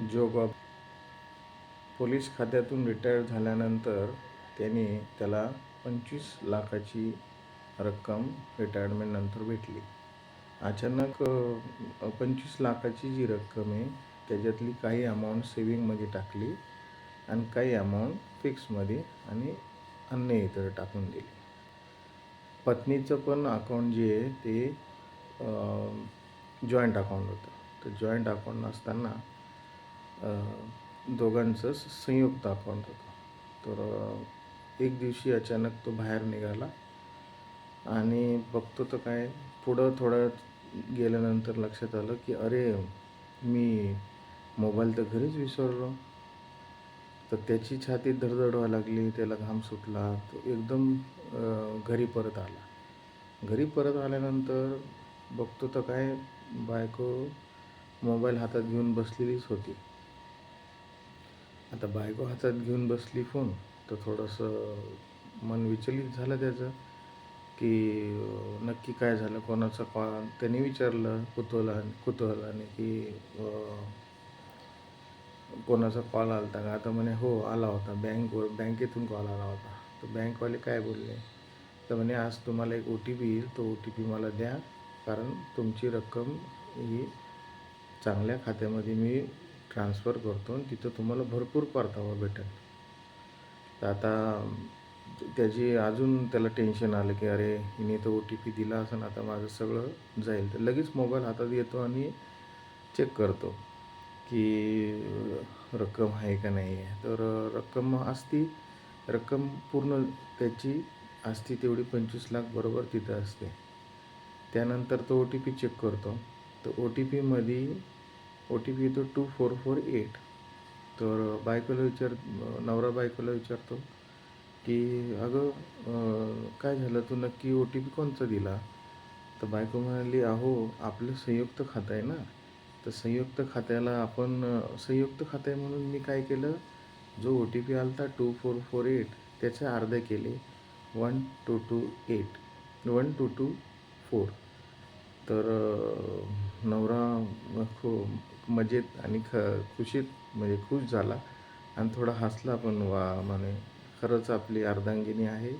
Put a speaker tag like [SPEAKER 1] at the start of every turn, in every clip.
[SPEAKER 1] Job police खात्यातून retire झाल्यानंतर त्याला 25 लाखाची रक्कम रिटायरमेंटनंतर भेटली. अचानक 25 लाखाची जी रक्कम आहे त्याच्यातली काही अमाऊंट सेविंगमध्ये टाकली आणि काही अमाऊंट फिक्समध्ये आणि अन्य इतर टाकून दिली. पत्नीचं पण अकाउंट जे आहे ते जॉईंट अकाउंट होतं. तर जॉईंट अकाउंट नसताना दोघांचं संयुक्त अकाउंट होतं. तर एक दिवशी अचानक तो बाहेर निघाला आणि बघतो तर काय पुढं थोडं गेल्यानंतर लक्षात आलं की अरे मी मोबाईल तर घरीच विसरलो. तर त्याची छाती धडधड व्हायला लागली, त्याला घाम सुटला. तो एकदम घरी परत आला. घरी परत आल्यानंतर बघतो तर काय बायको मोबाईल हातात घेऊन बसलेलीच होती. आता बायको हातात घेऊन बसली फोन, तर थोडंसं मन विचलित झालं त्याचं की नक्की काय झालं, कोणाचा कॉल. त्याने विचारलं कुतूहलाने की कोणाचा कॉल आला होता का? आता म्हणे हो आला होता, बँकेतून कॉल आला होता. तर बँकवाले काय बोलले, तर म्हणे आज तुम्हाला एक OTP येईल, तो OTP मला द्या, कारण तुमची रक्कम ही चांगल्या खात्यामध्ये मी ट्रान्सफर करतो आणि तिथं तुम्हाला भरपूर परतावा भेटेल. तर आता अजून त्याला टेन्शन आलं की अरे हिने तर OTP दिला असं, आता माझं सगळं जाईल. तर लगेच मोबाईल हातात येतो आणि चेक करतो की रक्कम आहे का नाही आहे. तर रक्कम असती, रक्कम पूर्ण त्याची असती तेवढी 25 लाख बरोबर तिथं असते. त्यानंतर तो OTP चेक करतो. तर OTPमध्ये OTP येतो 2448. तर नवरा बायकोला विचारतो की अगं काय झालं, तू नक्की OTP कोणचा दिला? तर बायको म्हणाली, अहो आपलं संयुक्त खातं आहे ना, तर संयुक्त खात्याला संयुक्त खातं आहे म्हणून मी काय केलं, जो OTP आला होता 2448 त्याचे अर्धे केले 1228 1224. तर नवरा मजेत आणि खुशीत म्हणजे खुश झाला आणि थोडा हसला पण. वा म्हणे, खरंच आपली अर्धांगिनी आहे,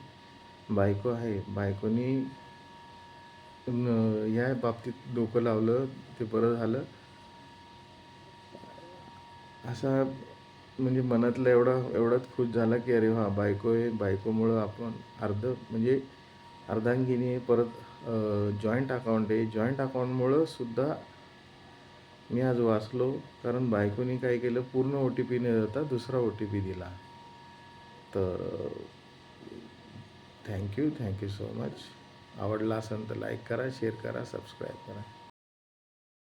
[SPEAKER 1] बायको आहे. बायकोनी ह्या बाबतीत डोकं लावलं ते बरं झालं. असा म्हणजे मनातला एवढाच खुश झाला की अरे हा बायको आहे, बायकोमुळं आपण म्हणजे अर्धांगिनी आहे. परत जॉईंट अकाउंट आहे, जॉईंट अकाउंटमुळं सुद्धा मी आज वाचलो, कारण बायकोनी काय केलं, पूर्ण OTP न देता दुसरा OTP दिला. तर थँक्यू सो मच. आवडला असेल तर लाईक करा, शेअर करा, सबस्क्राईब करा.